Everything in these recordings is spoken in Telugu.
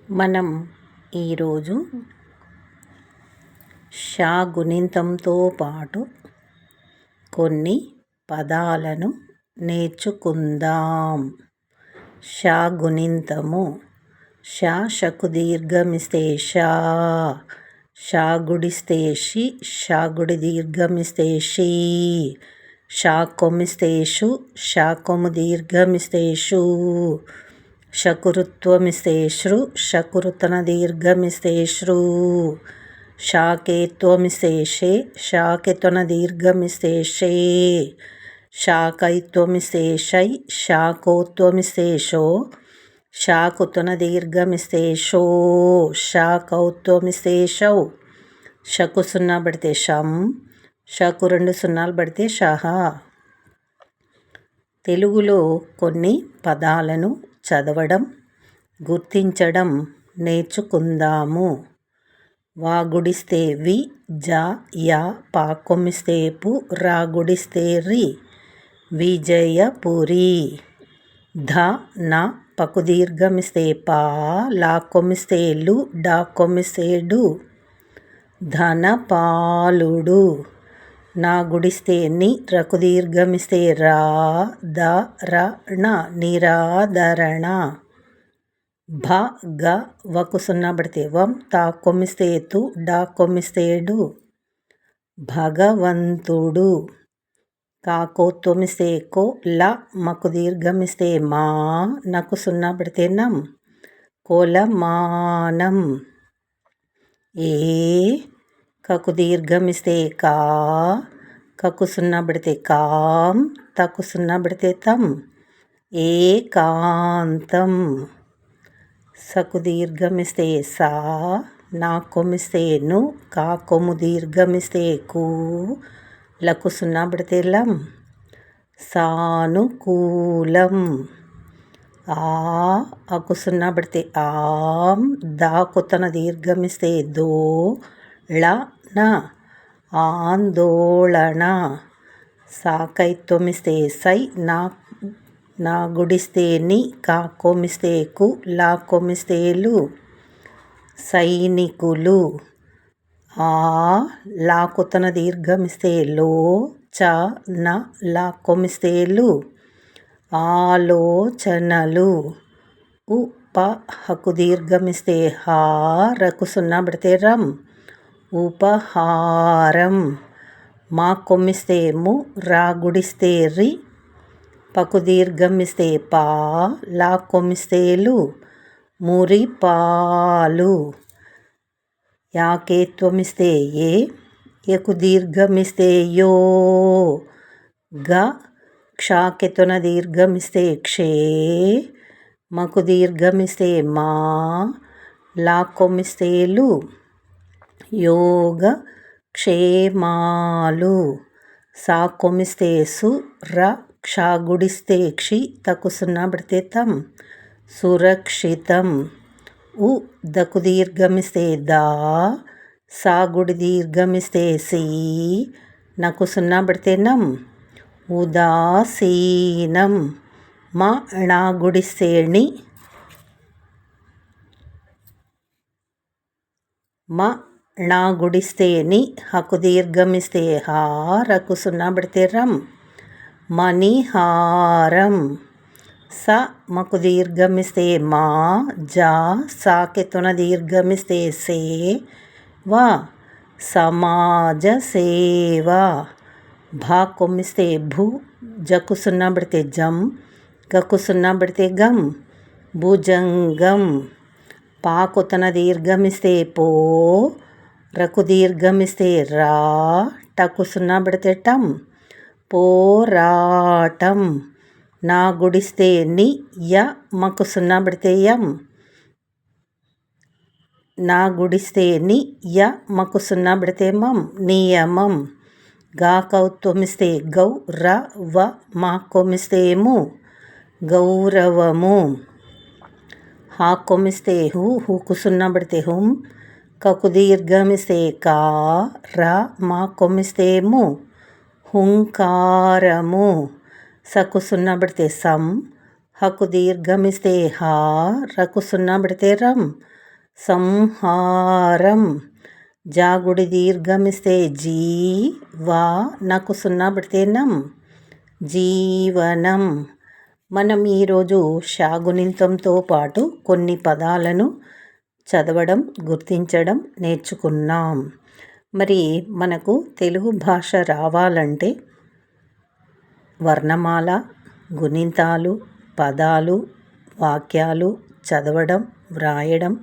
మనం ఈరోజు షా గుణింతంతో పాటు కొన్ని పదాలను నేర్చుకుందాం. షా గుణింతము. షా షకు దీర్ఘమిస్తే షా, షా గుడిస్తే షి, షా గుడి దీర్ఘమిస్తే షీ, షా కొమ్మిస్తే షు, షా కొమ్ము దీర్ఘమిస్తే షూ, షకురుత్వమిస్తే శ్రు, షకురుతన దీర్ఘమిస్తే శ్రూ, షాకేత్వమిస్తే షే, షాకెతొన దీర్ఘమిస్తే షే, షాకైత్వమిస్తే షై, షాకోత్వమిస్తే షో, షాకుతొన దీర్ఘమిస్తే షో, షాకౌత్వమిస్తే షౌ, షకు సున్నా పడితే షం, షకు 2 సున్నాలు పడితే షహ. తెలుగులో కొన్ని పదాలను చదవడం, గుర్తించడం నేర్చుకుందాము. వా గుడిస్తే వి, జ, యా, పా కొమ్మిస్తే పు, రా గుడిస్తే రి, విజయపురి. ధ, న, పకు దీర్ఘమిస్తే పా, లా కొమ్మిస్తే లు, డా కొమ్మిస్తే డు, ధనపాలుడు. నా గుడిస్తే ని, రకు దీర్ఘమిస్తే రా, ద, ర, ణ, నిరాదరణ. భ, గ, వకు సున్నా పడితే వం, తా కొమ్మిస్తే తు, డా కొమ్మిస్తే డు, భగవంతుడు. కాకోత్వమిస్తే కో, ల, మకు దీర్ఘమిస్తే మా, నకు సున్నా పడితే నం, కొలమానం. ఏ, కకు దీర్ఘమిస్తే కా, కకు సున్నా పడితే కాం, తకు సున్నా పడితే తం, ఏకాంతం. సకు దీర్ఘమిస్తే సా, నా కొమ్మిస్తే ను, కా కొమ్ము దీర్ఘమిస్తే కు, లకు సున్నా పడితే లం, సానుకూలం. ఆ, అకు సున్నా పడితే ఆం, దాకు తన దీర్ఘమిస్తే దో, ళ, న, ఆందోళన. సాకైత్వమిస్తే సై, నా గుడిస్తే ని, కా కొమ్మిస్తే కు, లా కొమ్మిస్తే లు, సైనికులు. ఆ, లాకు తన దీర్ఘమిస్తే లో, చ, న, లా కొమ్మిస్తే లు, ఆలోచనలు. ఉ, ప, హకు దీర్ఘమిస్తే హా, రకు సున్నా పడితే రం, ఉపహారం. మా కొమ్మిస్తే ము, రా గుడిస్తే రి, పకు దీర్ఘమిస్తే పా, లా కొమ్మిస్తే లు, మురిపాలు. యాకేత్వమిస్తే ఏ, యకు దీర్ఘమిస్తే యో, గ, క్షాకెతొన దీర్ఘమిస్తే క్షే, మకు దీర్ఘమిస్తే మా, లా కొమ్మిస్తే లు, యోగ క్షేమాలు. సా కొమ్మిస్తే సు, ర, క్షా గుడిస్తే క్షి, తకు సున్నా పడితే తం, సురక్షితం. ఉ, దకు దీర్ఘమిస్తే దా, సా గుడి దీర్ఘమిస్తే సి, నకు సున్నా పడితే నం, ఉదాసీనం. మ, ణ గుడిస్తే ణి, మ, ణ గుడిస్తే ని, హకు దీర్ఘమిస్తే హా, రకు సున్నా పడితే రం, మణిహారం. స, మకు దీర్ఘమిస్తే మా, జా, సాకెతొన దీర్ఘమిస్తే సే, వా, సమాజ సేవ. భా కొమ్మిస్తే భూ, జకు సున్నా పడితే జం, గకు సున్నా పడితే గం, భుజంగం. పాకు తన దీర్ఘమిస్తే పో, రకు దీర్ఘమిస్తే రా, టకు సున్నా పడితే టం, పోరాటం. నా గుడిస్తే ని, య, మకు సున్నా పడితే యం, నా గుడిస్తే ని, య, మకు సున్నా పడితే మం, నియమం. గా కౌత్వమిస్తే గౌ, ర, వ, మా కొమ్మిస్తే ము, గౌరవము. హా కొమ్మిస్తే హు, హుకు సున్నా పడితే హుం, కకు దీర్ఘమిస్తే కా, ర, మా కొమ్మిస్తే ము, హుంకారము. సకు సున్నా పడితే సం, హకు దీర్ఘమిస్తే హా, రకు సున్నా పెడితే రం, సంహారం. జాగుడి దీర్ఘమిస్తే జీ, వా, నాకు సున్నా పెడితే నం, జీవనం. మనం ఈరోజు షాగుణితంతో పాటు కొన్ని పదాలను చదవడం, గుర్తించడం నేర్చుకున్నాం. మరి మనకు తెలుగు భాష రావాలంటే వర్ణమాల, గుణింతాలు, పదాలు, వాక్యాలు చదవడం, వ్రాయడం,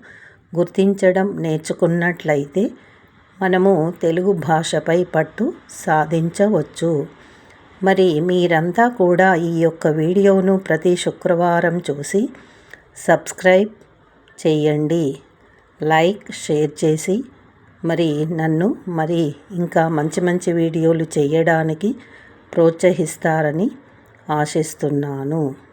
గుర్తించడం నేర్చుకున్నట్లయితే మనము తెలుగు భాషపై పట్టు సాధించవచ్చు. మరి మీరంతా కూడా ఈ యొక్క వీడియోను ప్రతి శుక్రవారం చూసి సబ్స్క్రైబ్ చేయండి, లైక్, షేర్ చేసి మరి నన్ను ఇంకా మంచి మంచి వీడియోలు చేయడానికి ప్రోత్సహిస్తారని ఆశిస్తున్నాను.